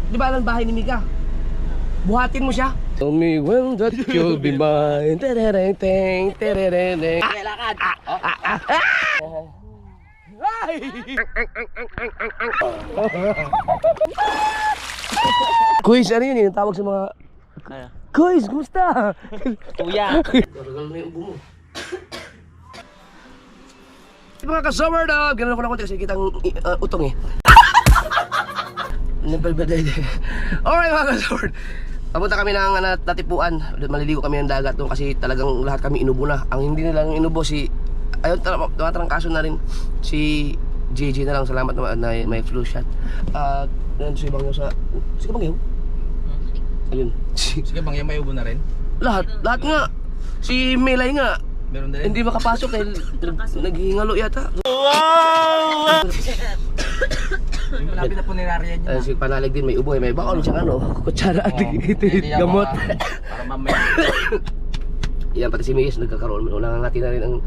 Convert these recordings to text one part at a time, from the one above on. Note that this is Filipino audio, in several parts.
di ba ang bahay ni Mika? Buhatin mo siya. Tell me when that you'll be mine. Terereng, terereng. Lakad. Quiz, ano yun? Yung tawag sa mga... Ano? Quiz, kumusta? Kuya. Nagagal na yung ubo mo. Mga ka-summer dog, ganun ako na konti kasi kitang utong eh. Alright mga ka-summer, papunta kami ng natipuan. Maliligo kami ng dagat doon kasi talagang lahat kami inubo na. Ang hindi nilang inubo si, ayun, tumatrangkaso na rin si JJ na lang. Salamat naman na may flu shot. At si Bangyaw sa, si Bangyaw? Ayun. Sige bang yung may ubo na rin? Lahat nga. Si Melay nga Meron na rin? hindi makapasok dahil naghihingalo yata. Yung malapit na po nilariyan niya. Si Panalig din may ubo, may baon siyang kutsara at gamot. Para mamaya. Yan, pati si Miyas nagkakaroon. Wala nga natin na rin ang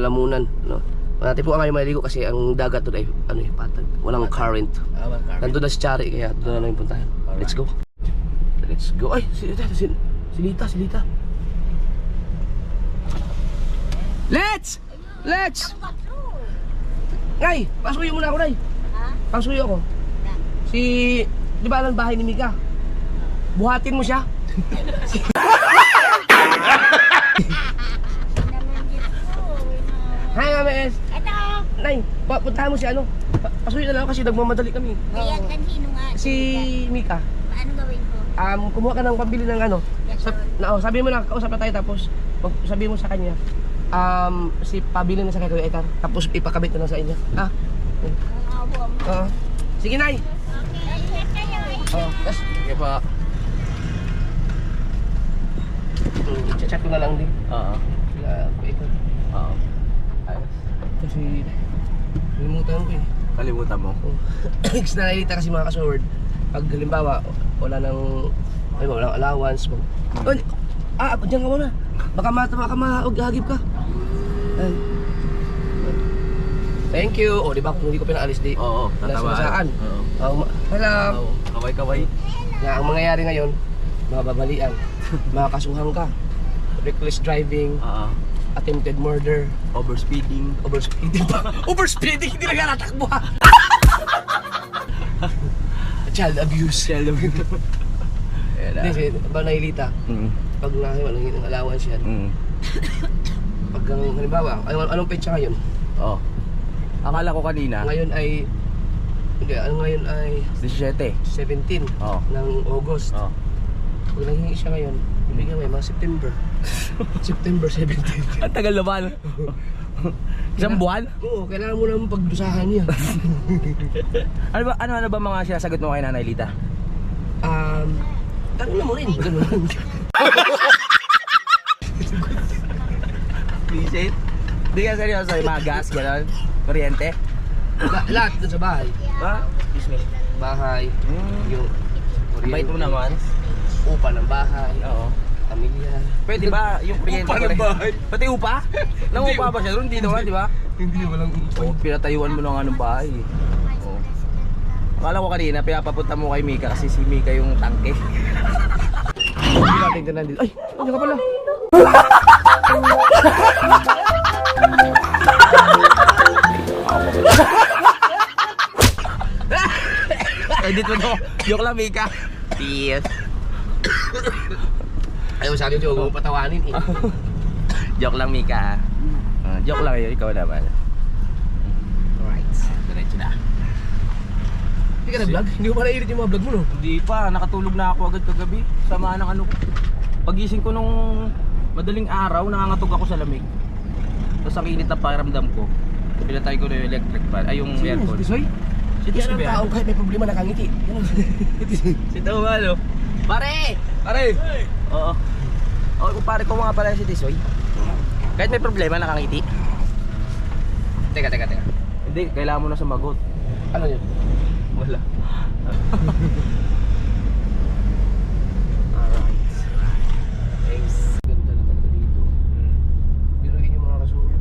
lamunan. No? Natin po ang ngayon maligo kasi ang dagat doon ay patag. Walang current. Nandun na si Chari kaya doon na lang yung puntahan. Let's go. Let's go. Ay, si Lita. Let's! Ngay, pasuyo muna ako, Nay. Pasuyo ako. Di ba ang bahay ni Mika? Buhatin mo siya. Hi, Mama S. Ito! Nay, puntahan mo si pasuyo na lang kasi nagmamadali kami. Kaya kanino nga? Si Mika. Paano gawin ko? Kumuha ka ng pambili ng Yes, sir. sabi mo na, kausap na tayo tapos sabi mo sa kanya, si pabili na sa kay Ekar tapos ipakabit na lang sa inyo. Oo. Sige, Nay. Okay, kayo eh. Yes. Sige pa. Chat ko na lang din. Oo. Kay Ekar. Oo. Ayos. Kasi nalimutan ko eh. Kalimutan mo? Next na nalilita kasi mga kasword. Pag halimbawa, walang allowance. Diyan ka muna. Baka mahagip ka. Ay. Thank you. O, di ba kung hindi ko pinaalis di? Oo, Nasaan? Oo. Hello. Kaway-kaway. Ang mangyayari ngayon, mababalian. Makakasuhan ka. Reckless driving, Oo. attempted murder, Overspeeding. overspeeding pa. Overspeeding, hindi nagkakatakbo ha. Child abuse. Hindi, ba nailita? Pag nahiwan ng allowance yan. Pag halimbawa, anong petsa ngayon? Oo. Akala ko kanina. Ngayon ay, ngayon ay 17. 17 Oo. ng August. Oo. Pag nanghingi siya ngayon, ibigay mo mga September. September 17. Ang tagal naman. Isang buwan? Oo, kailangan mo naman pagdusahan niya. Ano ba mga sinasagot mo kay Nanay Lita? Tanong na mo rin. Ganun. Visit? Hindi ka seryoso, yung mga gas, gano'n? Kuryente? Lahat dun sa bahay. Ha? Excuse me. Bahay, yung Bait mo naman. upa ng bahay, Oo. pamilya. Pwede ba yung kuryente? Upa ng bahay. Pati upa? Nangupa ba siya doon? Hindi naman, di ba? Hindi, walang upa. Oo, pinatayuan mo ng anong bahay. Oo. Akala ko kanina, pinapapunta mo kay Mika kasi si Mika yung tangke. Hindi natin ka nandito. Ay, ano ka pala? Edit mo to. Joke lang, Mika. Yes. Ayaw sabi ko, huwag mo patawanin eh. Joke lang, Mika. Joke lang yun, ikaw naman. Alright. Diretso na. Hindi ka na-vlog? Hindi ko pa na-edit yung mga vlog mo, no? Hindi pa, nakatulog na ako agad kagabi. Sama ng ano ko. Pagising ko nung madaling araw, nangangatog ako sa lamig. Tapos ang init na pakiramdam ko. Pinatay ko na yung electric fan, ay yung aircon. Si Tisoy? Si Yan Tisoy ang ba yan? taong kahit may problema nakangiti. Yan ang Si Tao ba, no? Pare! Pare! Oo. Okay, kung pare ko mga pala si Tisoy. Kahit may problema, nakangiti. Teka. Hindi, kailangan mo na sumagot. Ano yun? Wala. Alright. Thanks. Ganda na talaga dito. Biruin yung mga kasuri.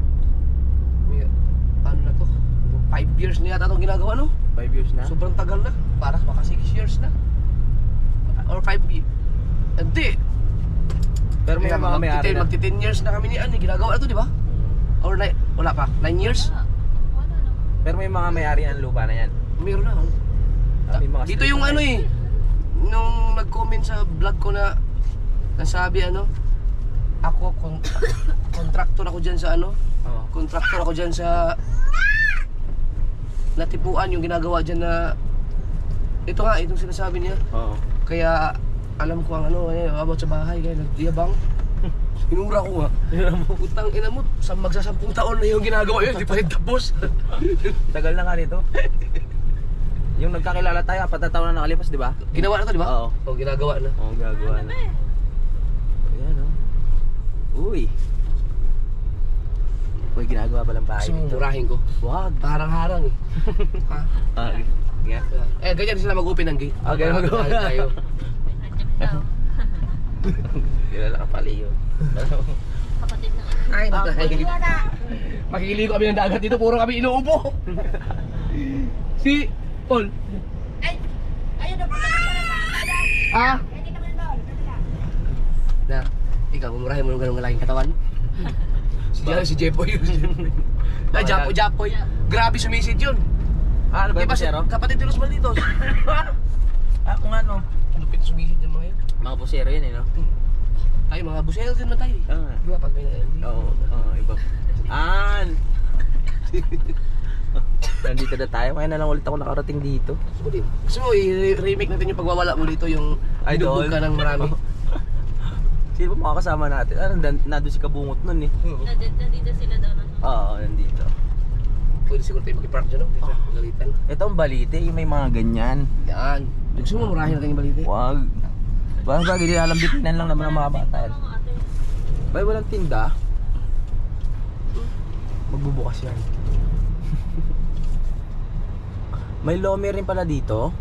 May, ano na to? 5 years na yata itong ginagawa, no? 5 years na? Sobrang tagal na. Para baka 6 years na. or 5 years. Hindi. Pero may mga may-ari na. Magti 10 years na kami ni Ani. Ginagawa na to, di ba? Or wala pa? 9 years? Wala na. Pero may mga may-ari ng lupa na yan. Meron na. May mga Dito street yung na ano yan. nung nag-comment sa vlog ko na nasabi ako contractor ako dyan sa Oo. contractor ako dyan sa natipuan yung ginagawa dyan na ito nga, itong sinasabi niya. Oo. Kaya alam ko ang about sa bahay, kaya nagdiyabang. Inumra ko nga. Utang ina mo, magsasampung taon na yung ginagawa yun, di pa rin tapos. Tagal na nga nito. Yung nagkakilala tayo, 4 na taon na nakalipas, di ba? Ginawa na to, di ba? Oo. Oo, ginagawa na. Oo, gagawa na. Ayan, oh. Uy. Uy, ginagawa palang bahay Gusto mong dito. murahin ko. Wag. Harang-harang eh. Ha? Ah, yeah. Ganyan sila mag-open ng gate. Ah, ganyan mag-open. Tayo. Daw. Kilala ka pala yun. Kapatid ng ano. Ay, makikiligo kami ng dagat dito, puro kami inuupo. Si Paul. Ayun na pala. Ah? Na, ikaw, mumurahin mo ng ganong laking katawan. Si Jepoy. Ay, Japoy. Grabe sumisid yun. Ah, ano ba Di yung ba pusero? kapatid ni Los Malditos? Ah, kung ano. Lupit sumisid yung mga yun. Mga pusero yun eh, no? Tayo, mga busero din naman tayo eh. Ah. Di ba pag may Oo, oo, iba. An! Nandito na tayo, kaya na lang ulit ako nakarating dito. Gusto mo i-remake natin yung pagwawala mo dito, yung Idol. idubog ka ng marami. Sino ba mga kasama natin? Ah, nandun si Kabungot nun eh. Nandito sila daw na. Oo, nandito. Pwede siguro tayo mag-park dyan, no? Dito, galitan. Ito ang balite, yung may mga ganyan. Yan. Gusto mo murahin natin yung balite? Wag. Parang bagay, nilalambitinan lang naman ang mga bata. Bay, walang tinda. Magbubukas yan. May lomi rin pala dito.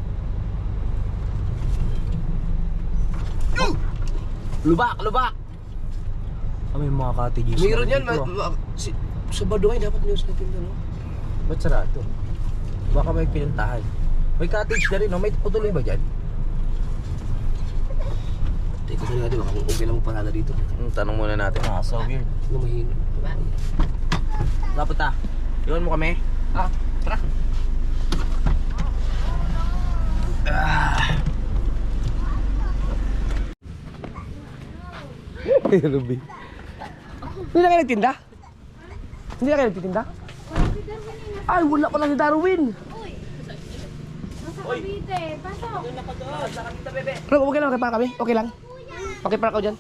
Lubak! Lubak! Ah, may mga cottages. Meron na yan. dito, ah. Sa Baduay dapat news natin doon, no? Ba't sarado? Baka may pinuntahan. May cottage na rin, no? May patuloy ba dyan? Teka sa natin, baka okay lang mo parada dito. Tanong muna natin. Ah, so weird. Ano mahina? Dapat ah. Iwan mo kami. Ah, tara. Ruby. Hindi na kayo nagtinda? Hindi na kayo nagtitinda? Ay, wala pala si Darwin. Nasa Cavite. Pasok. Pero okay lang, okay para kami? Okay lang? Okay para ako dyan?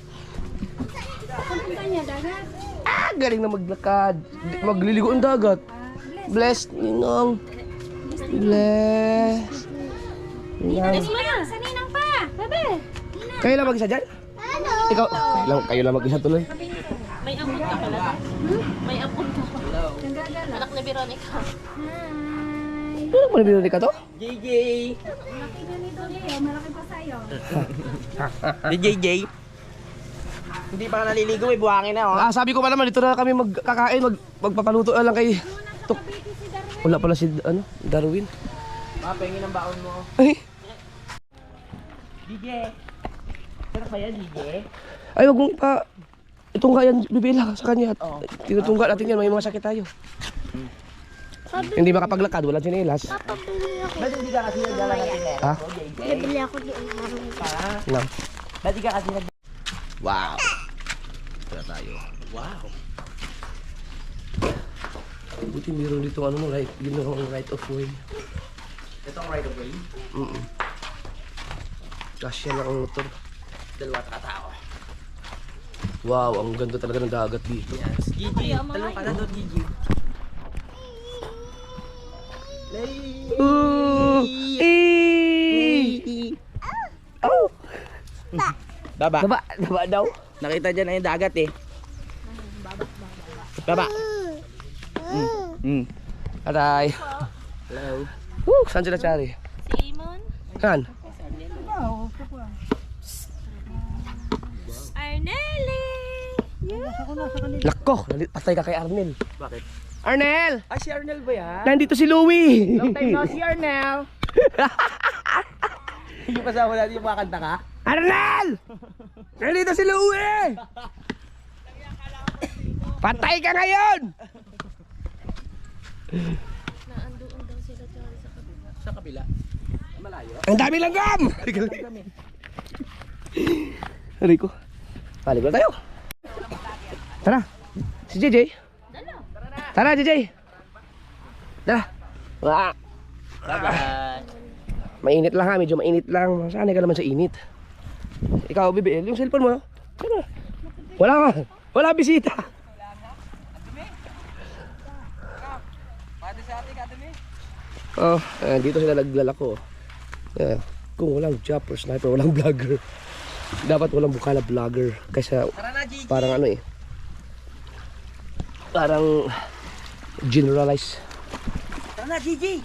Punta niya dagat. Ah, galing na maglakad. Magliligo ang dagat. Blessed, Ninong. Blessed. Ninang. Ninang, sa Ninang pa. Bebe. Kayo lang mag-isa dyan? Ano? Ikaw, kayo lang mag-isa tuloy. May ampun ka pala. May ampun ka. Anak ni Veronica. Hi. Ano mo nabilo ni ka to? JJ! Malaki na nito Leo. Malaki pa sa'yo. Ni JJ! Hindi pa ka naliligo, may buhangin na oh. Ah, sabi ko pa naman, dito na kami magkakain, magpapaluto na lang kay Tok. Wala pala si, Darwin. Mapengin ang baon mo. Ay, DJ! Sarap ba yan, DJ? ay wag mong pa, itong kaya bibila sa kanya. Oo. Tinutungga natin yan, may mga sakit tayo. Hindi makapaglakad, walang tsinelas. Ba't hindi ka kasi nagdala ng tinero, Ha? JJ? Bibili ako doon. Lang. Ba't di ka kasi nag... Wow. Kaya tayo. Wow! Buti meron dito right, ginawang right of way. Ito ang right of way. Kasya lang ang motor. Dalawa tao. Wow, ang ganda talaga ng dagat dito. Yes. Gigi, talong ka na doon, Gigi. Ooh! Oh! Baba. Baba daw. Nakita dyan na yung dagat eh. Baba. Aray. Hello. Saan sila Chari? Simon. Saan? Arnelli. Lako, patay ka kay Arnel. Bakit? Arnel! Ay, si Arnel ba yan? Nandito si Louie! Long time no si Arnel. Yung kasama natin yung makakanta ka? Arnel! Nandito si Louie! Patay ka ngayon! Naandoon daw sila dyan sa kabila. Sa kabila. Malayo. Ang dami langgam! Aray ko. Balik na tayo. Tara. Si JJ. Tara, JJ. Tara. Wah. Bye-bye. Mainit lang ha, medyo mainit lang. Sanay ka naman sa init. Ikaw, BBL, yung cellphone mo. Ano? Wala ka. Wala bisita. Oh, dito sila naglalako. Kung walang job or sniper, walang vlogger. Dapat walang bukala vlogger. Kaysa parang ano eh. Parang generalize. Tara na, Gigi!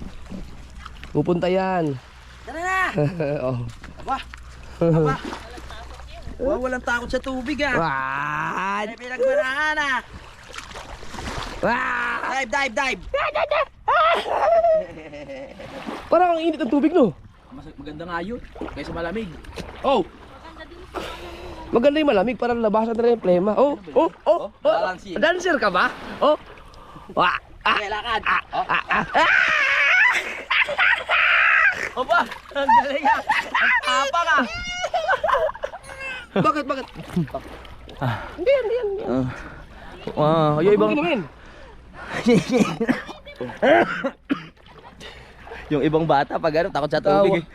Pupunta yan. Tara na! Oh. Aba! Aba! Wow, walang takot sa tubig ah! What? May pinagmanahan ah! Ah! Dive! Parang ang init ng tubig, no? Maganda nga yun, kaysa malamig. Oh! Maganda yung malamig para labasan na rin yung plema. Oh. Balancing. Dancer ka ba? Oh. Wah. Lakad! Ah. Aba! Ang galing ah! Ang tapa ka! Bakit? Hindi yan. Yung ibang... Inumin. Yung ibang bata pag ano, takot sa tubig eh.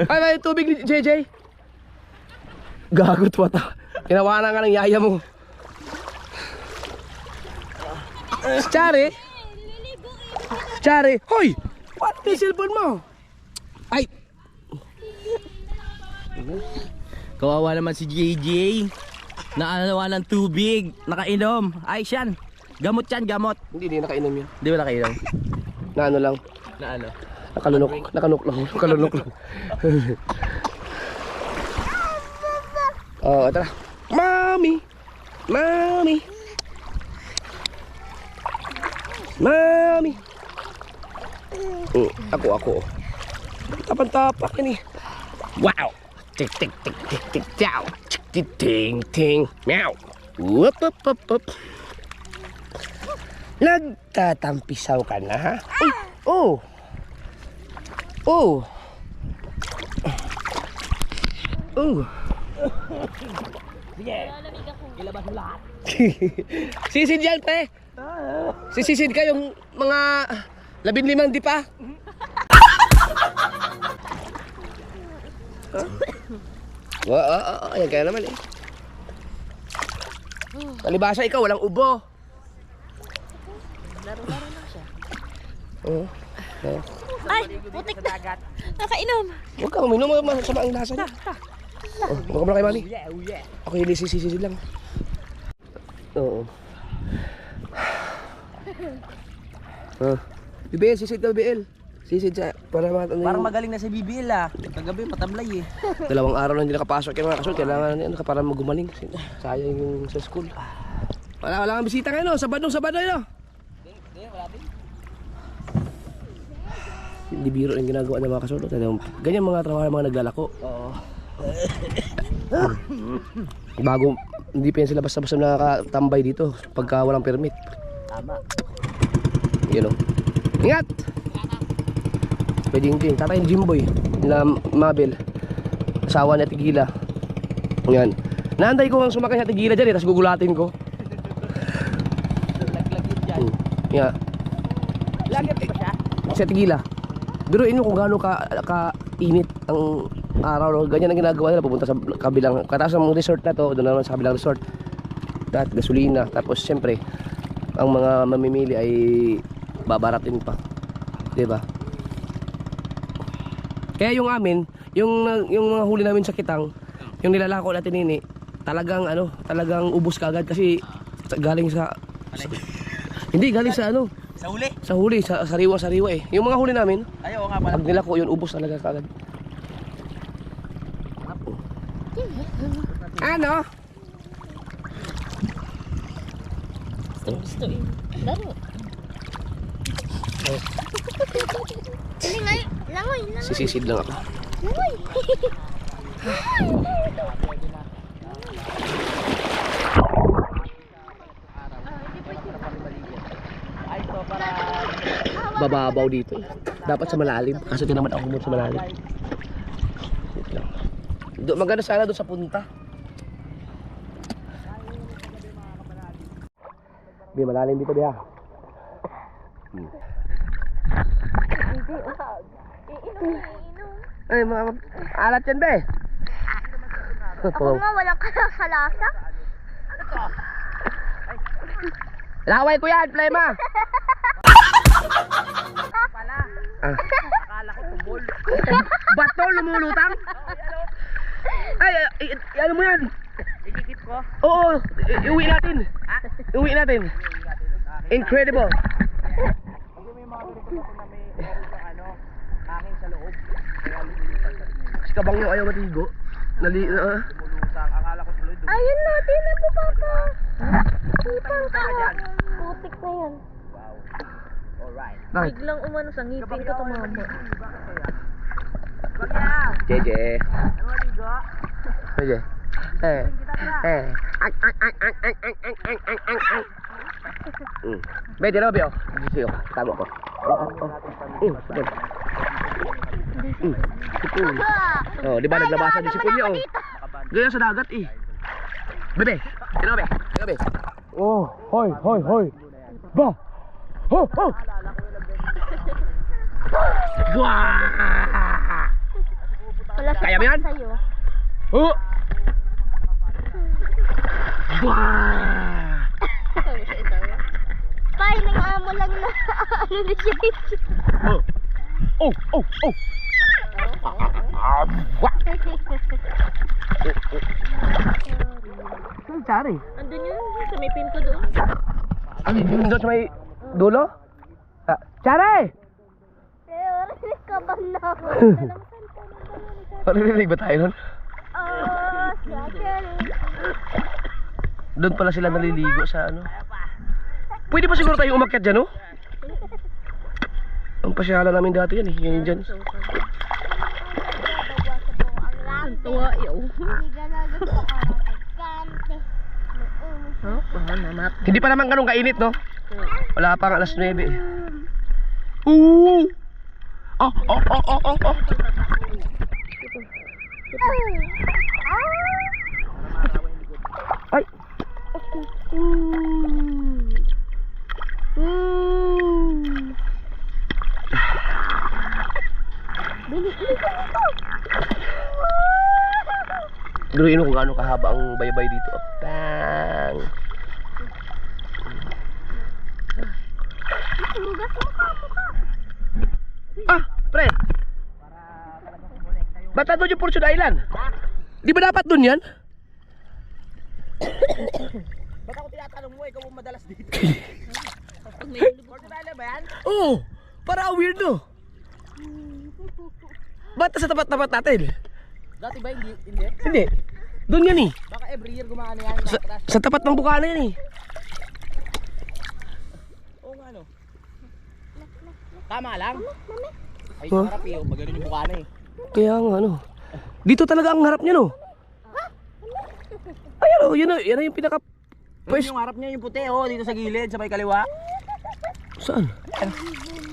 Ay, may tubig ni JJ. Gagot wata. Kinawanan ka ng yaya mo. Chari. Hoy! What the cellphone mo? Ay! Kawawa naman si JJ. Naanawa ng tubig. Nakainom. Ay, siyan. Gamot yan, gamot. Hindi nakainom yun. Di ba nakainom? Na ano lang. Na ano? Nakanok lang. Oh, tara. Mami. Ako. Tapan-tapak ini. Wow. Tik. Ciao. Ting. Meow. Whoop. Nagtatampisaw ka na, ha? Oh. Lalamig ako. Ilabas mo lahat. Sisid yan, pre. Sisisid ka yung mga 15 di pa. Ayan kaya naman eh. Palibasa ikaw, walang ubo. Laro-laro lang siya. Oo. Ay! Putik na! Nakainom! Huwag ka uminom, masama ang lasa niya. Huwag ka muna kay Mami. Ako yung sisisid lang. Oo. BBL, sisid ka BBL. Sisid siya para matanda. Parang magaling na si BBL ah. Kagabi matablay eh. 2 araw na hindi nakapasok yung mga kasunod. Kailangan na para magumaling. Sayang yung sa school. Wala kang bisita ngayon, no? Sabado yun, no? Hindi biro yung ginagawa ng mga kasunod. Ganyan mga trabaho ng mga naglalako. Oo. Bago, hindi pa yan sila basta-basta nakatambay dito pagka walang permit. Tama. You know. Ingat! Pwedeng din. Tatay ni Jimboy na Mabel. Asawa ni Tigila. Yan. Naantay ko ang sumakay sa Tigila dyan eh. Tapos gugulatin ko. Laglag yun dyan. Yeah. Laglag ba siya? Sa Tigila. Biruin mo kung gaano ka-init ang araw. Ganyan ang ginagawa nila. Pupunta sa kabilang. Kataas ng resort na to. Doon naman sa kabilang resort. At gasolina. Tapos siyempre ang mga mamimili ay babaratin pa. Diba? Kaya yung amin, yung mga huli namin sa Kitang, yung nilalako natin nini, talagang ubos kaagad kasi galing sa hindi galing sa Sa huli? sa huli, sa sariwa eh. Yung mga huli namin, Ayaw nga pala. pag nilako yun, ubos talaga kaagad. Ano? Gusto yun. Laro. Hindi nga, langoy. Sisisid lang ako. Langoy. Bababaw dito. Dapat sa malalim. Kaso di naman ako humunod sa malalim. Wait lang. Maganda sana doon sa punta. Di malalim dito diha. Ay, alat yan be. Ako nga, wala ka na kalasa. Laway ko yan, Plema. Akala ko tubol. Bato lumulutang? Ay, ano mo yan? Ikikip ko. Oo, iuwi natin. Iuwi natin. Incredible. Kasi may mga ganito ako na may meron sa hangin sa loob. Kaya lumulutang sa tingin. Si Kabangyo ayaw matigo. Lumulutang. Akala ko tuloy doon. Ayun natin na po, Papa. Ipang ka. Putik na yan. Wow. Alright. Bakit? Biglang umano sa ngipin ko tumama. Jeje. Ano maligo? Jeje. Eh. Eh. Be, di na be, oh. Sige, oh. Tago ko. Oh, di ba naglabasan yung sipon niya, oh. Ganyan sa dagat, eh. Bebe, di na be. Di na be. Oh, hoy, hoy, hoy. Ba. Ho, ho. Wah! Wala Kaya mo yan? sa'yo. Oh! Wah! Pai, nang-amo lang na ano na siya. Oh! Oh! Oh! Oh! Wah! Saan sari? Andun yun, sa may pinto doon. Ano yung doon sa may dulo? Sari! Ka ba na ako? Maririnig ba tayo nun? Oh, Sari. Doon pala sila naliligo sa ano. Pwede pa siguro tayong umakyat dyan, no? Ang pasyalan namin dati yan, eh. Yan dyan. Ang tuwa yun. Hindi pa naman ganun kainit, no? Wala pang alas 9, eh. Oo! Oh, oh, oh, oh, oh, oh. Ay! Duruin mo kung gaano kahaba ang baybay dito. Bang! Ah, pre! Ba't nandun yung Fortune Island? Di ba dapat dun yan? Ba't ako tinatanong mo? Ikaw mo madalas dito. Fortune Island ba yan? Oo! Para weirdo. Ba't sa tapat-tapat natin? Dati ba hindi? Hindi? Hindi. Doon yan eh. Baka every year gumana yan. Sa tapat ng bukana yan eh. Oo nga no. Tama lang. Ay, Huh? harap eh. Magaling yung bukana eh. Kaya nga ano. Dito talaga ang harap niya no. Ay ano, yan yung pinaka... Pwes. Yung harap niya yung puti oh. Dito sa gilid, sa may kaliwa. Saan?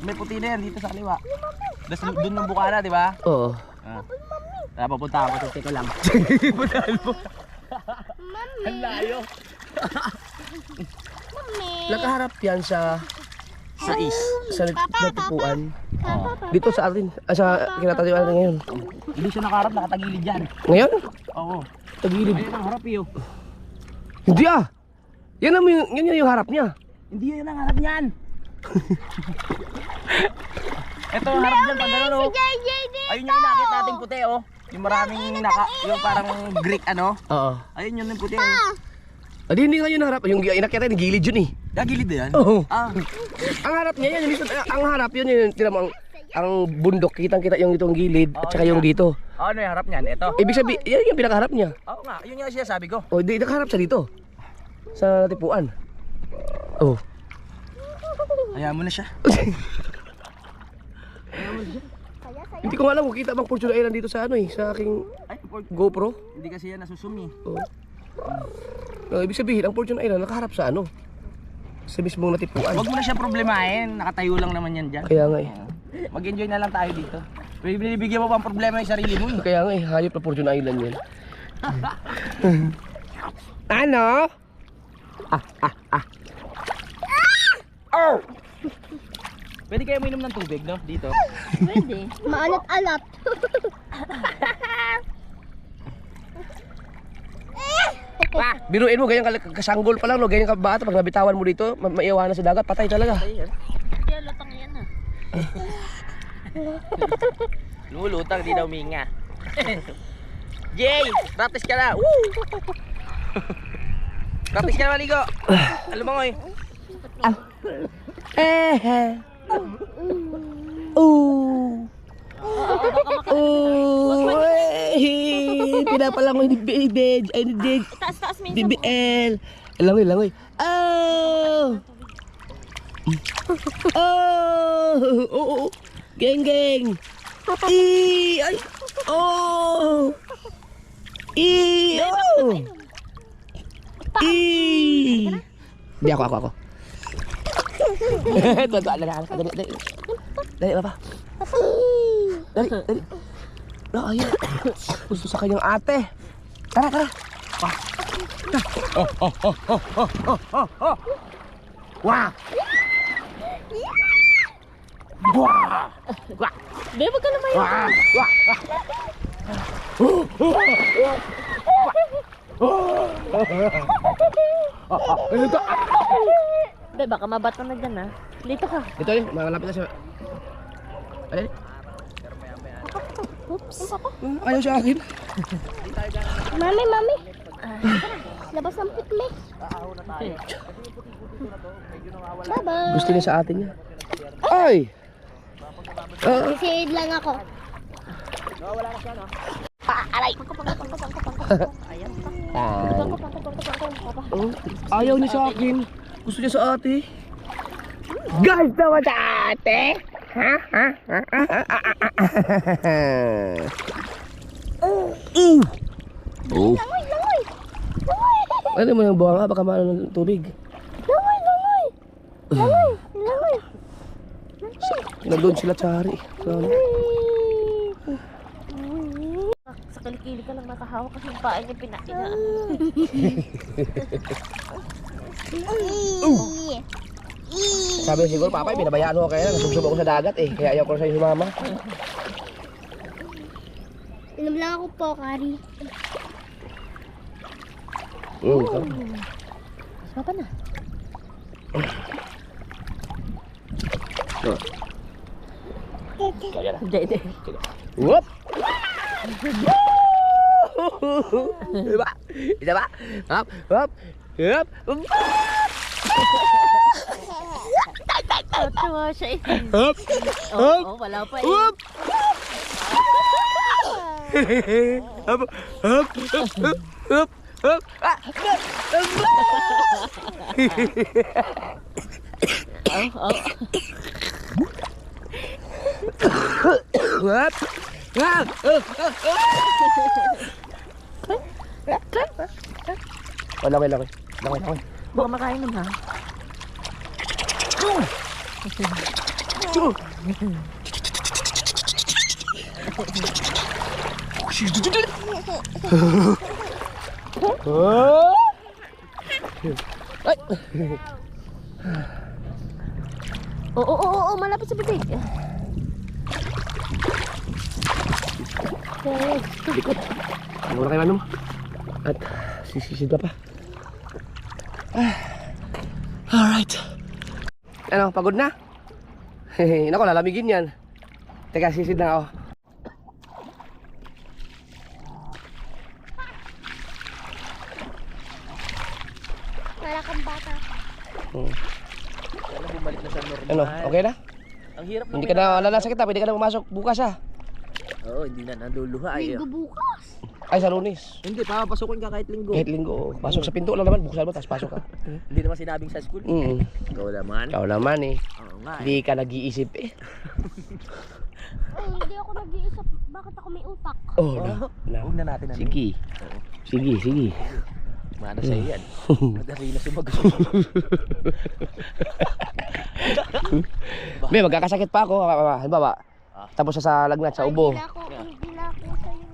May puti na yan dito sa kaliwa. Tapos doon ng bukana, di ba? Oo. Kaya papunta ako. Teka lang. Puntahan mo. Ang layo. Nakaharap yan sa Sais. natipuan. Dito sa atin, sa kinatayuan natin ngayon. Hindi siya nakaharap, nakatagilid yan. Ngayon? Oo. Tagilid. Ayun ang harap eh oh. Hindi ah! Yan yung harap niya. Hindi yun ang harap niyan. Ito ang harap niyan, pag gano'n oh. Ayun yung inakit nating puti oh. Yung maraming yung parang Greek ano. Oo. Ayun yun yung puti oh. Adi hindi nga yun harap. Yung inakyat natin, gilid yun eh. Gagilid na yan? Oo. Ah. Ang harap niya yan, ang harap yun yung tira mo ang bundok, kitang-kita yung itong gilid at saka yung dito. Ano yung harap niyan? Ito? Ibig sabihin, yan yung pinakaharap niya. Oo nga, yun yung siya sabi ko. O, di nakaharap siya dito. Sa natipuan. Oh. Hayaan mo na siya. Hindi ko nga alam kung kita bang Fortune Island dito sa ano eh, sa aking Ay, GoPro. hindi kasi yan nasusumi. Oo. Ibig sabihin, ang Fortune Island nakaharap sa ano? Sa mismong natipuan. Huwag mo na siya problemahin, nakatayo lang naman yan dyan. Kaya nga eh. Mag-enjoy na lang tayo dito. Binibigyan mo pa ang problema yung sarili mo eh. Kaya nga eh, hayop na Fortune Island yan. Ano? Oh! Pwede kayo uminom ng tubig, no? Dito. Pwede. Maalat-alat. Biruin mo, ganyan kasanggol pa lang, no? Ganyan kabata, pag nabitawan mo dito, maiiwanan sa dagat, patay talaga. Ayan. Kaya latang yan ah. Lulutang, di na huminga. Jay! Practice ka na! Woo! Practice ka na maligo! Alam mo ngoy. Pinapalang mo ni Bed, ay ni Dig, Taas-taas minsan. BBL. Langoy, langoy. Oh! Oh! Geng, geng. Ay! Oh! Oh! Hindi ako. Tuwa, dali. Dali, papa. Dali. Ayun. Gusto sa kanyang ate. Tara. Wah! Be, wag ka naman yun. Be, baka mabato na dyan ah. Dito ka. Dito yun, malapit na siya. Alin? Oops. Ayaw siya akin. Mami. Labas ng pikmek. Bye-bye. Gusto niya sa atin yan. Ay! Sisid lang ako. Ayaw niya sa akin. Gusto niya sa ate. Gusto mo sa ate? Oh. Langoy. Ano mo yung buwanga? Baka maano ng tubig. Langoy. Nandun sila tsari. Sa kilikili ka lang nakahawak kasi yung paa niya pinakinaan. Sabi niya siguro, Papa, binabayaan mo kaya nasubsob ako sa dagat eh. Kaya ayaw ko na sa'yo sumama. Inom lang ako po, Kari. Papa na. Hindi. Whoop! Diba? Isa ba? Hop! Tawa siya eh. Hop! Oo, wala pa eh. Hop! Hop! Langoy. Baka makain nun ha. Oo, malapit sa bibig. Likod. Ano na kayo ano mo? At sisisid na pa. Alright. Ano, pagod na? Nako, lalamigin yan. Teka, sisid na ako. Para kang bata. Sana bumalik na sa normal. Ano, okay na? Ang hirap Hindi ka na lalasa kita, pwede ka na pumasok bukas ha. Oo, hindi na naluluha. Linggo bukas. Ay, sa Lunes. Hindi, papapasukin ka kahit linggo. Kahit linggo. Pasok sa pinto lang naman, buksan mo, tapos pasok ka. Hindi naman sinabing sa school. Mm. Ikaw naman. Ikaw naman eh. Oo nga eh. Hindi ka nag-iisip eh. hindi ako nag-iisa. Bakit ako may utak? Oh, Huwag na natin ano. Sige. Sige. Mana sa'yo yan. Madali na sumagot. Be, magkakasakit pa ako. Halimbawa, tapos sa lagnat, sa ubo. Hindi na ako sa'yo.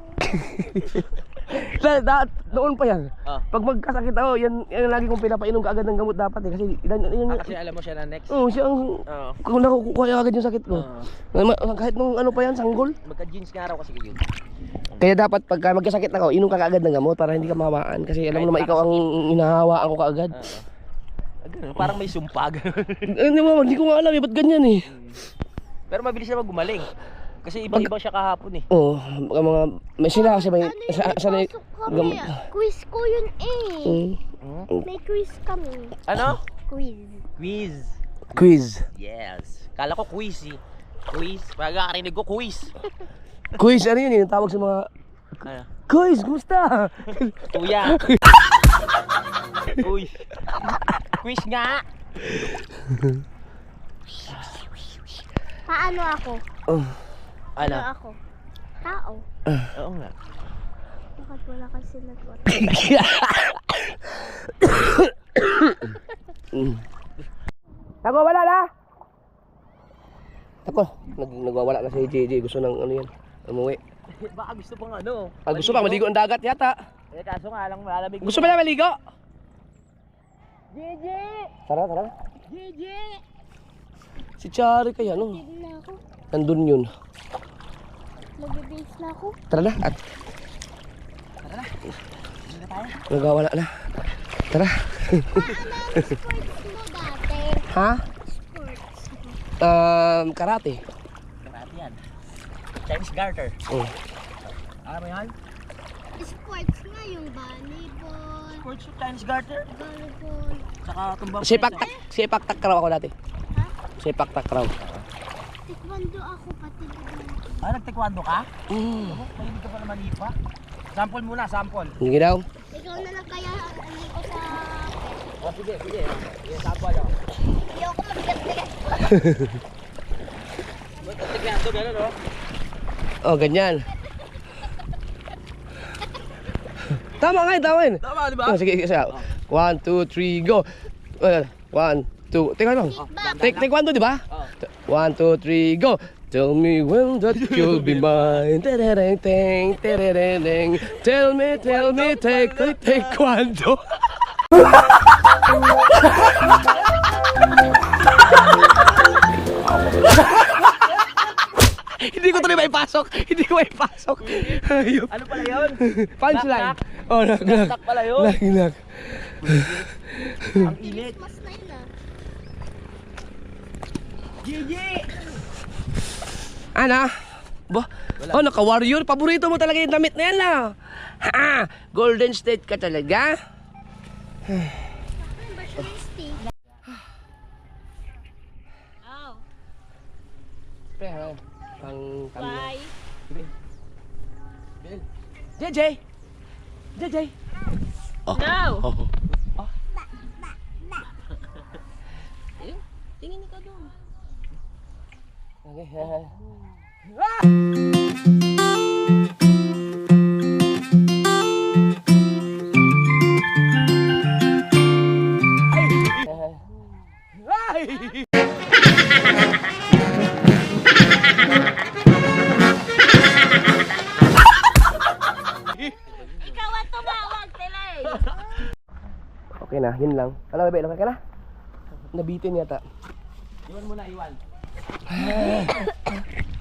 Noon pa yan. Pag magkasakit ako, yan lagi kong pinapainom kaagad ng gamot dapat eh. Kasi, Kasi alam mo siya na next. siya ang, kung nakukuha agad yung sakit ko. Kahit nung ano pa yan, sanggol. Magka-jeans nga raw kasi yun. Kaya dapat pagka magkasakit ako, inom ka kaagad ng gamot para hindi ka mahamaan. Kasi alam mo naman ikaw ang hinahawaan ko kaagad. Ganun, parang may sumpag. Hindi ko nga alam eh, ba't ganyan eh. Pero mabilis naman gumaling. Kasi iba-iba siya kahapon eh. Oo, may sila kasi may... Pasok kami. Quiz ko yun eh. May quiz kami. Ano? Quiz. Quiz. Yes. Kala ko quiz eh. Quiz. Pagkakarinig ko quiz. Quiz, ano yun yung tawag sa mga... Ano? Quiz, kumusta? Kuya. Uy. Quiz nga. Paano ako? Ano? Ako? Tao. Oo nga. Bakit wala kasi nag-what? Nagwawala na! Ako, nagwawala na si JJ. Gusto ng ano yan, umuwi. Baka gusto pang ano. Gusto pa, maligo ang dagat yata. Eh kaso nga lang malamig. Gusto ba na maligo? JJ! Tara. JJ! Si Chari kaya, no? Hindi na ako. Nandun yun. Mag-base na ako. Tara na, at... Nagwawala na. Tara. Paano ang sports mo dati? Ha? Sports. Karate. Karate yan. Chinese garter. Oh. Alam mo yan? Sports nga yung volleyball, Sports yung Chinese garter. volleyball. Saka tumbang Sepak takraw ako dati. Ha? Sepak takraw. Taekwondo ako pati doon. Nag-taekwondo ka? Mm. Ako, mahilig ka pa naman ipa. Sample muna, sample. Sige daw. Ikaw na lang kaya ano ko sa... O sige. Sige, sample ako. Hindi ako mabigat-bigat. Taekwondo, gano'n no? Oh, ganyan. Tama nga yun, tama yun. Tama, di ba? Oh, sige. 1, 2, 3, go. 1, 2, teka lang. Taekwondo, di ba? 1, 2, 3, go. Tell me when that you'll be mine. Terereng, terereng. Tell me, taekwondo. Hindi ko tuloy maipasok. Ayun. Ano pala yun? Punchline. Oh, naglag. Knock pala yun. Naglag. Ang init. Mas na yun ah. JJ! Ano? Ba? Oh, naka-warrior. Paborito mo talaga yung damit na yan lang. Ha! Golden State ka talaga? Ano ba siya yung stick? Oh. Bye. Bye. JJ! No! Oh. Tingin ka doon. Okay. Ikaw ang tumawag, Telay! Okay na, yun lang. Alam mo, Bebe, okay ka na? Nabitin yata. Iwan mo na, iwan.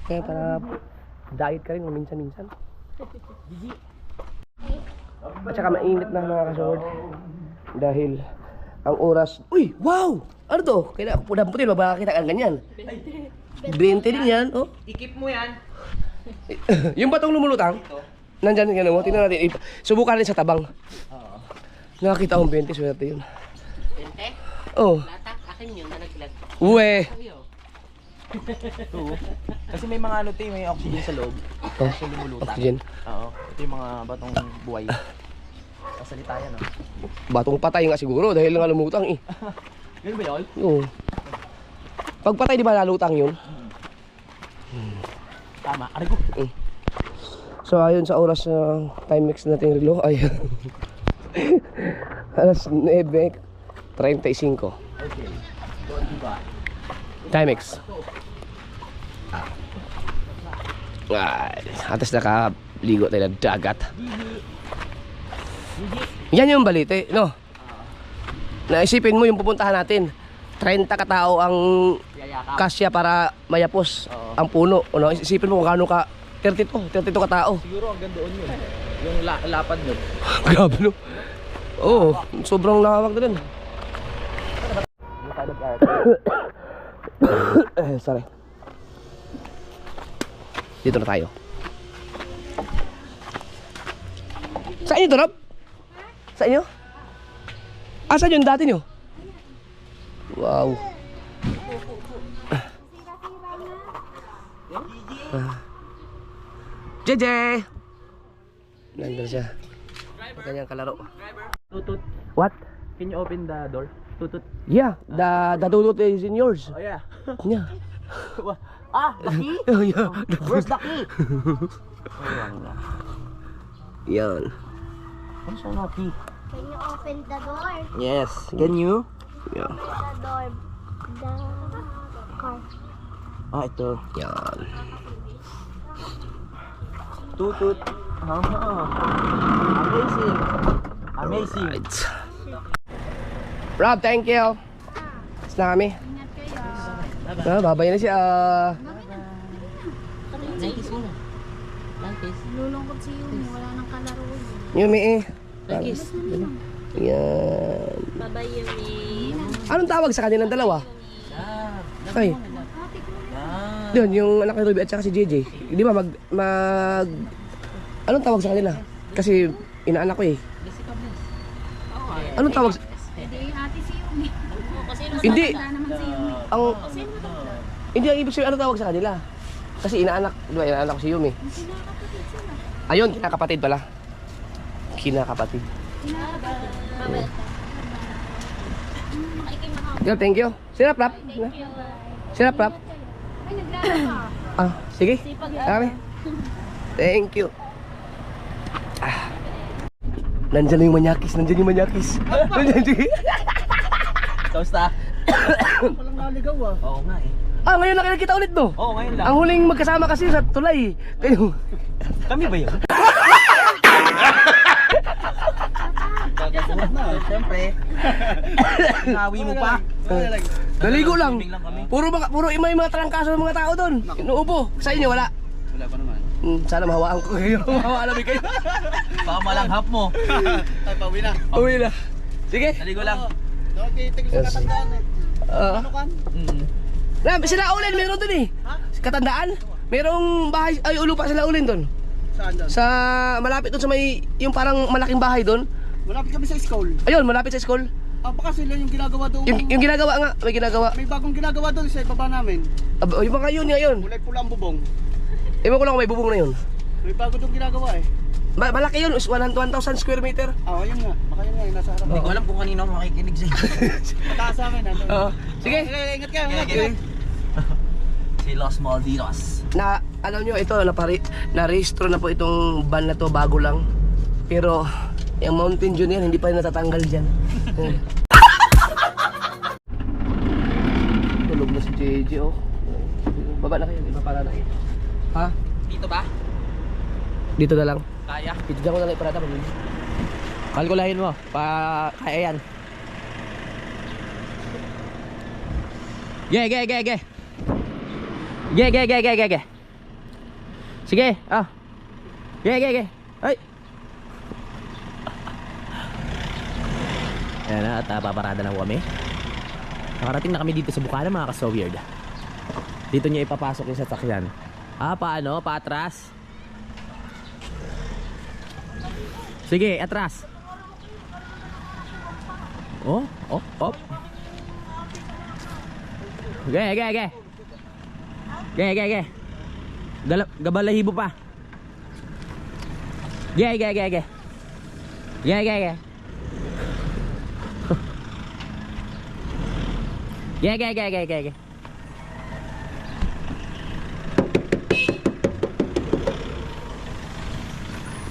Kaya para diet ka rin minsan-minsan. At saka mainit na mga kasord. Dahil ang oras... Uy! Wow! Ano to? Kailangan ko damputin, mabakakita ka ganyan. 20 din yan, oh. I-keep mo yan. Yung batong lumulutang, nandyan yan mo, tingnan natin. Subukan rin sa tabang. Oo. Nakakita akong 20, swerte yun. 20? Oh. Latak, akin yun, nalaglag. Uwe! Oo. Kasi may mga ano tayo, may oxygen sa loob. Oh, Kasi lumulutang. oxygen. Oo. Ito yung mga batong buhay. Kasalita yan, oh. Batong patay nga siguro dahil nga lumutang eh. Ganun ba yun? Oo. Pag patay di ba lalutang yun? Tama, aray ko. So ayun sa oras na Timex natin relo ay alas 9:35. Okay. So, diba? Timex. Ay, atas nakaligo tayo ng dagat. Yan yung balite, no? Naisipin mo yung pupuntahan natin. 30 katao ang Yayakap. kasya para mayapos Oo. ang puno. Ano, isipin mo kung gaano ka 32 katao. Siguro hanggang doon yun. Yung lapad doon. Grabe no. Oo, sobrang lawak din. Yung kind of art. Sorry. Dito na tayo. Saan inyo to, Rob? Saan inyo? Ah, saan yung dati nyo? Wow. JJ! Nandun siya. Ang kanyang kalaro. Tutut. What? Can you open the door? Tutut. Yeah, the dudut is in yours. Oh yeah. Yeah. Ah, the key? Oh, yeah. Where's the key? Yan. Where's the key? Can you open the door? Yes. Can you? Yeah. The door. The car. Ah, ito. Yan. Tutut. Amazing. Amazing. Right. Rob, thank you. Tapos na kami. Ingat kayo. Babay na siya. Nangkis mo na. Nangkis. Lulungkot si Yumi. Wala nang kalaro yun. Yumi eh. Nangkis. Yan. Bye-bye, Yumi. Anong tawag sa kanilang dalawa? Ay. Doon, yung anak ni Ruby at saka si JJ. Di ba anong tawag sa kanila? Kasi inaanak ko eh. Anong tawag? Hindi, ate si Yumi. Hindi. Wala naman si Yumi. Ang hindi ang ibig sabihin anong tawag sa kanila? Kasi inaanak, di ba inaanak ko si Yumi. Kinakapatid sila. Ayun, kinakapatid pala. Kinakapatid. Bye-bye. Yo, thank you. Sirap, Rap. Sirap, Rap. Ay, naglalaro ka. Ah, sige. Sipag Kami. Thank you. Ah. Nandyan na yung manyakis. Nandyan yung manyakis. Kamusta? Walang naligaw ah. Oo nga eh. Ah, ngayon na kita ulit, no? Oo, ngayon lang. Ang huling magkasama kasi sa tulay. Kayo. Kami ba yun? Gagagulat na. Siyempre. Inawi mo pa. Naligo lang. Swimming lang kami. Puro may mga trangkaso ng mga tao doon. Inuupo. Sa inyo, wala. Wala pa naman. Sana mahawaan ko kayo. Mahawaan namin kayo. Baka malanghap mo. Ay, pauwi na. Uwi na. Sige. Naligo lang. Yes. Sila Ulen, meron doon eh. Katandaan? Merong bahay, ay ulupa sila Ulen doon. Saan doon? Sa malapit doon sa may, yung parang malaking bahay doon. Malapit kami sa school. Ayun, malapit sa school. Baka sila yung ginagawa doon. Yung ginagawa nga, may ginagawa. May bagong ginagawa doon sa ibaba namin. Yung mga yun ngayon. Kulay pula ang bubong. Ewan ko lang kung may bubong na yun. May bago doon ginagawa eh. Malaki yun, 1,000 square meter. Ah, yun nga. Baka yun nga, yung nasa harap. Hindi ko alam kung kanino makikinig sa'yo. Mataas sa amin. Ano? Oo. Sige. Ingat kayo, ingat kayo. Si Los Malditos. Na, alam nyo, ito, na-rehistro na po itong van na to, bago lang. Pero, yung Mountain Dew na yan, hindi pa rin natatanggal dyan. Tulog na si JJ, oh. Baba na kayo, iba para na kayo. Ha? Dito ba? Dito na lang. Kaya? Dito na ko na lang iparata. Kalkulahin mo. Kaya yan. Ge. Ge. Sige, ah. Ge. Ay. Ayan na, at paparada na kami. Nakarating na kami dito sa Bukana, mga ka-so weird. Dito niya ipapasok yung sasakyan. Ah, paano? Paatras? Sige, atras. Oh, op. Ge. Gabalahibo pa. Ge. Ge.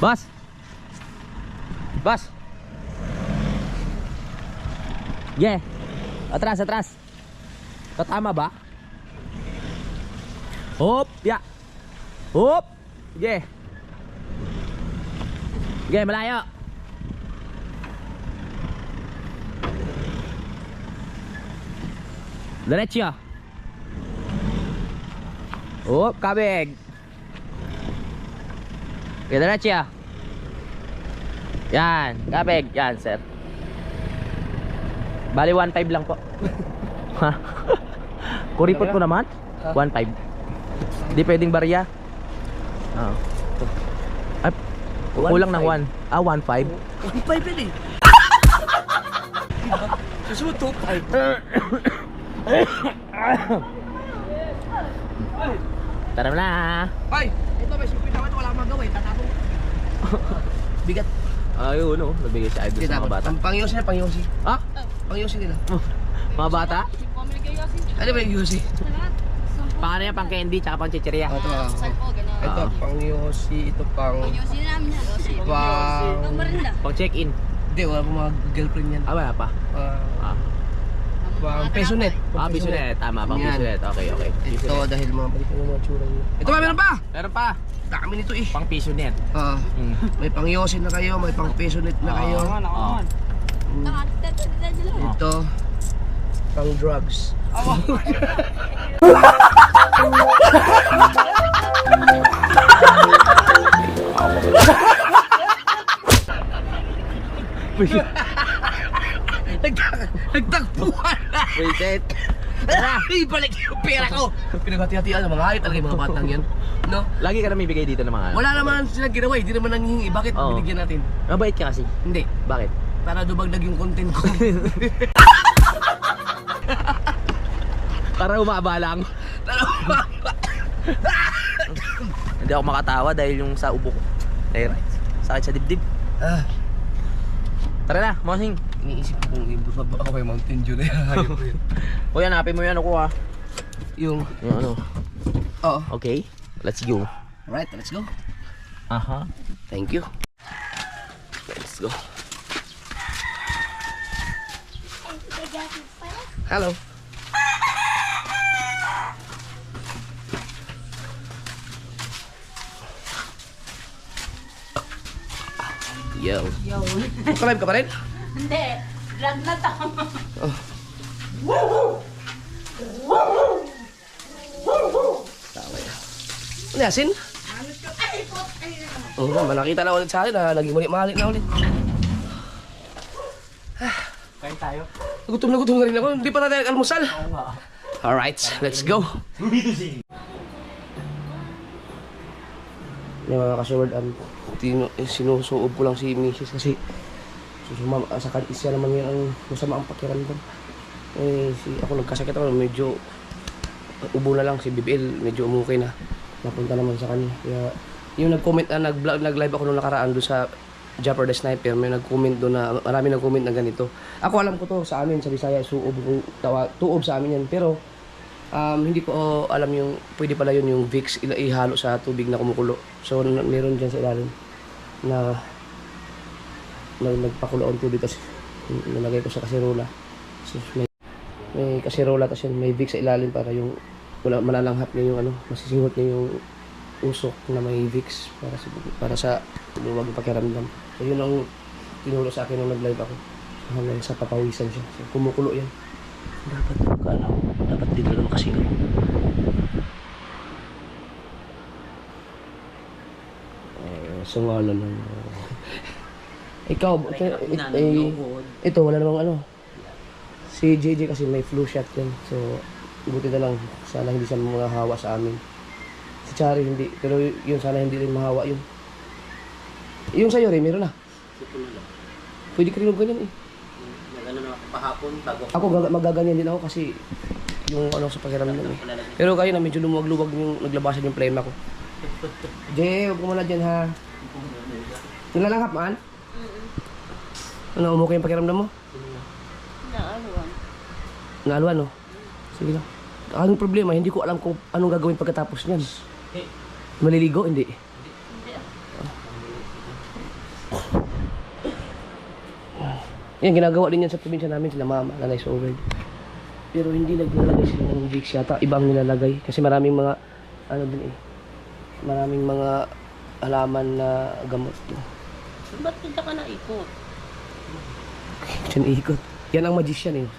Boss! Boss! Yeah! Atras, atras! Tatama ba? Hop! Ya! Hop! Yeah! Yeah, malayo! Diretso! Hop! Kabig! Okay, diretso! Yan! Kabig! Yan, sir! Bali 1.5 lang po. Ha? Kuripot ko naman? 1.5. Hindi pwedeng barya. Oo. Ay, kulang ng 1. Ah, 1.5. 1.5 yan eh. Susunod 2.5. Tara na. Ay, ito may sipin naman wala akong magawa eh. Tatapong. Bigat. Ayun, no. Nabigay sa idol sa mga bata. Ang pangyosi na pangyosi. Ah? Pangyosi nila. Mga bata? Ano ba yung yosi? Paano yan? Pang candy tsaka pang chichirya. Ito ah. po, gano'n. Ito pang yosi, ito pang Yosin namin yan. Yosin. pang Marinda. Pang check-in. hindi wala pang mga girlfriend yan. Ah, wala pa. Ah, Ah, pang pesonet. Bisunet. Tama, pang Yan. bisunet. Okay, okay. Ito dahil mga balik yung mga tsura nila. Ito ba meron pa? Meron pa. Dami nito eh. Pang bisunet. Ah, Mm. may pang yosi na kayo, may pang pesonet na kayo. Oh. Ito pang drugs. Nagtagpuan na! Reset. Ibalik yung pera ko! Pinaghati-hatian ng mga hayop talaga yung mga batang yan. No? Lagi ka na may bigay dito ng mga... Wala naman sila ginawa, hindi naman nanghihingi. Bakit Oo. binigyan natin? Mabait ka kasi. Hindi. Bakit? Para dumagdag yung content ko. Para umaba lang. Hindi ako makatawa dahil yung sa ubo ko. Dahil sakit sa dibdib. Ah, Tara na, Mosing. iniisip ko kung ibaba ako kay Mountain Dew na yan. Hayop ko yun. O yan, hanapin mo yan ako ha. Yung, Yung ano. oo. Okay, let's go. Alright, let's go. Aha. Thank you. Let's go. Hello. Yo. Yo. Kalive ka pa rin? Hindi. Vlog na to. Tawa yan. Ano yasin? Oo, nakita na ulit sa akin na naging mali na ulit. Kain tayo. Gutom na rin ako. Hindi pa natin almusal. Alright, let's go. Yung mga kasuward, sinusuob ko lang si Mrs. kasi sa isya naman yan ang masama ang pakiramdam. Ako nagkasakit ako, medyo ubo na lang si BBL, medyo umukay na. Napunta naman sa kanya. Kaya yung nag-comment na nag-live ako nung nakaraan doon sa Japper the Sniper, may nag-comment doon na marami nag-comment na ganito. Ako alam ko to sa amin sa Bisaya, tuob sa amin yan. Pero hindi ko alam yung pwede pala yun yung Vicks ihalo sa tubig na kumukulo. So meron dyan sa ilalim na nagpakuloon ko dito, nalagay ko sa kaserola. So, may kaserola tapos yan, may Vicks sa ilalim para yung malalanghap niya yung masisinghot niya yung usok na may Vicks para sa luwag ng pakiramdam. So yun ang tinuro sa akin nung nag-live ako. Hanggang sa papawisan siya. So, kumukulo yan. Dapat dito lang kasi sungalo lang. Ikaw, ito wala namang si JJ kasi may flu shot yan. So, buti na lang. Sana hindi siya mahawa sa amin. Si Chari hindi. Pero yun sana hindi rin mahawa yun. Yung sa'yo rin, meron na. Pwede ka rin ganyan eh. Ako magaganyan din ako kasi yung sa pakiramdam eh. Pero kayo na medyo lumuwag-luwag yung naglabasan yung flame ako. Jay, huwag mo na dyan ha. Nilalanghap man? Ano, umukay yung pakiramdam mo? Naaluan. Naaluan, no? Sige lang. Ang problema, hindi ko alam kung anong gagawin pagkatapos niyan. Maliligo? Hindi. Yan, ginagawa din yan sa probinsya namin, sila mama, nanay Soward. Pero hindi naglalagay sila ng Vicks yata, ibang nilalagay. Kasi maraming mga, ano din eh, maraming mga halaman na gamot. Ba't hindi ka naikot? Diyan ikot. Yan ang magician eh.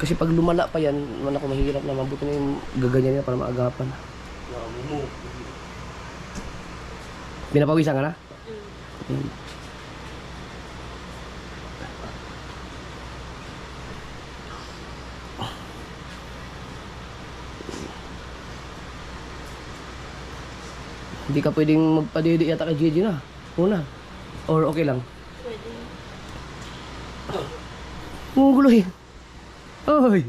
Kasi pag lumala pa yan, naman ako mahirap na mabuti na yung gaganyan niya para maagapan. Pinapawisan ka na? Hindi ka pwedeng magpadede yata kay Gigi na. Una. Or okay lang? Pwede. Ang gulo eh. Oy!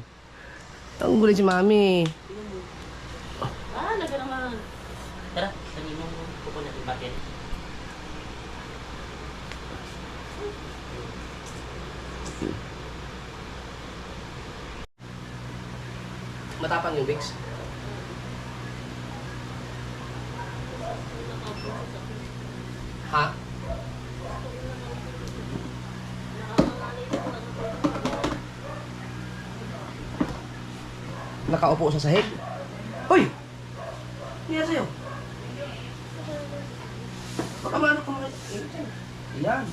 Ang gulo si Mami. Ah, naga naman. Tara, sabihin mo kuko natin bakit. Matapang yung Vicks. Ha? Nakaupo sa sahig? Hoy! Niya sa'yo. Baka maano ka mga... Yan.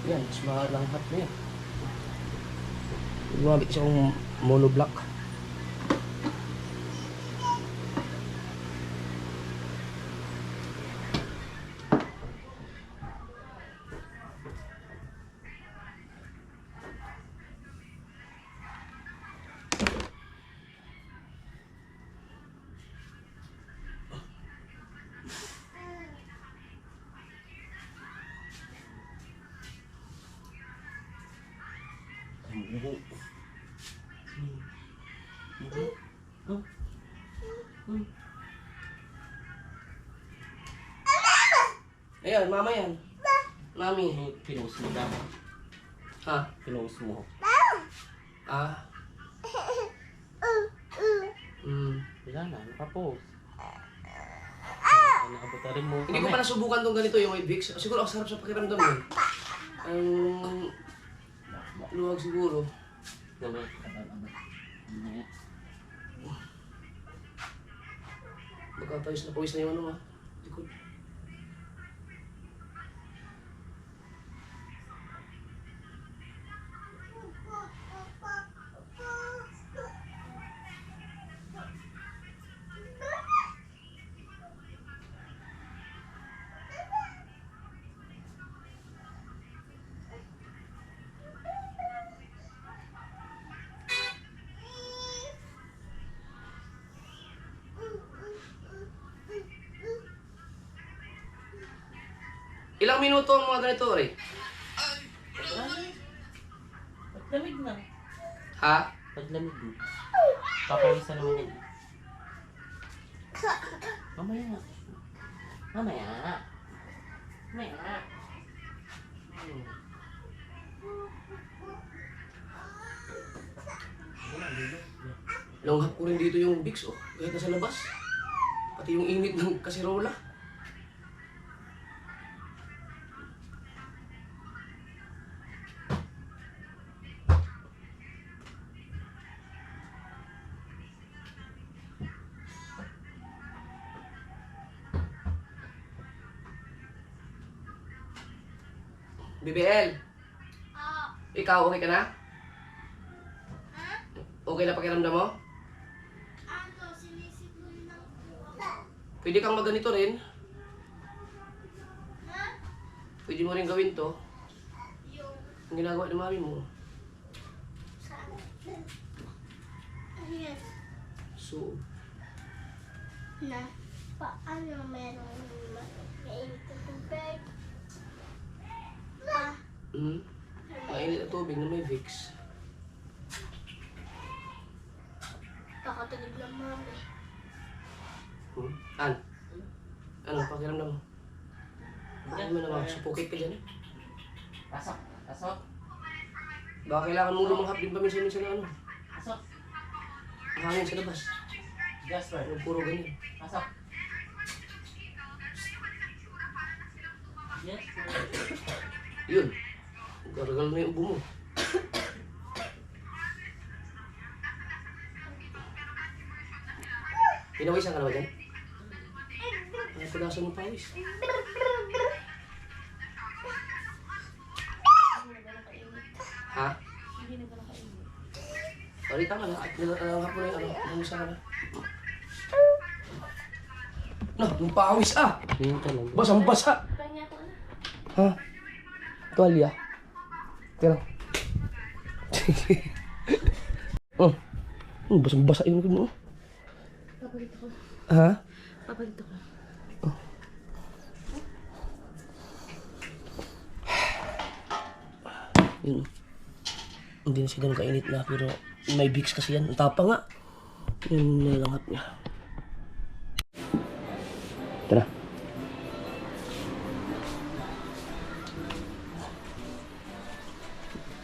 Yan, smart lang hat na yan. Gumamit siyang monoblock. Ayan, mama yan. Mami. Pinost mo daw. Ha? Pinost mo. Ah? Wala na, nakapost. Naabot na rin mo. Hindi ko pa nasubukan tong ganito yung may Vicks. Siguro ang sarap sa pakiramdam mo. Ang luwag siguro. Gawin. Baka pawis na yung ano ha. Likod. Ilang minuto ang mga ganito, Ray? Lamig na. Ha? Paglamig mo. Papawisan naman yan. Mamaya nga. Mamaya. Mamaya. Langhap ko rin dito yung Vicks, oh. Kahit nasa labas. Pati yung init ng kasirola. BBL, ikaw okay ka na? Okay na pakiramdam mo? Pwede kang magganito rin. Pwede mo rin gawin to. Ang ginagawa ng mami mo. Yes. So, Na, paano meron mainit na tubig? mainit na tubig na may Vicks. Kakatulog lang mami. An? Ano pakiramdam mo? Bakit mo naman supukit ka dyan? Pasok. Pasok. Baka kailangan mong lumanghap din paminsan-minsan na ano? Pasok. hangin sa labas. Jasper. Yung puro ganyan. Pasok. Yes. Yun. Garagal na yung ubo mo. Pinawisan ka na ba dyan? Ay, pulasan ng pawis. Ha? Hindi na ba nakainit? Sorry, tama na. Nilalangap mo na yung ano. Pinawisan ka na. No, yung pawis ah! Basang-basa! Pahinga ko na. Ha? Tuwalya? Tira. Oh. Basang-basa yun mo. Papalit ako. Ha? Papalit ako. Yun. Hindi na siya ganun kainit na pero may Vicks kasi yan. Ang tapa nga. Yun nilangat niya. Tara.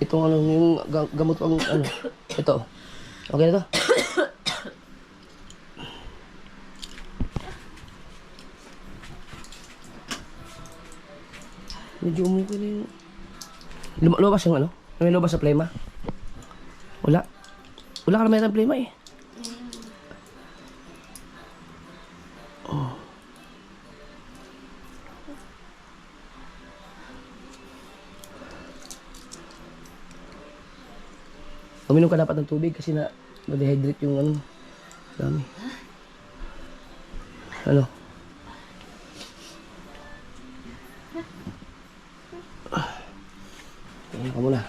Itong ano, yung gamot ang ano. Ito. Okay na to? Medyo umuwi na yung... Lumabas yung ano? May lumabas sa plema? Wala. Wala ka naman yung plema eh. Oh. Uminom ka dapat ng tubig kasi na-dehydrate yung ano. Dami. Ano? Tingnan ka muna.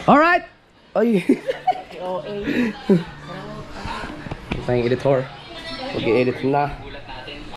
Alright! Ay! OA. Tayong editor. Okay, edit na.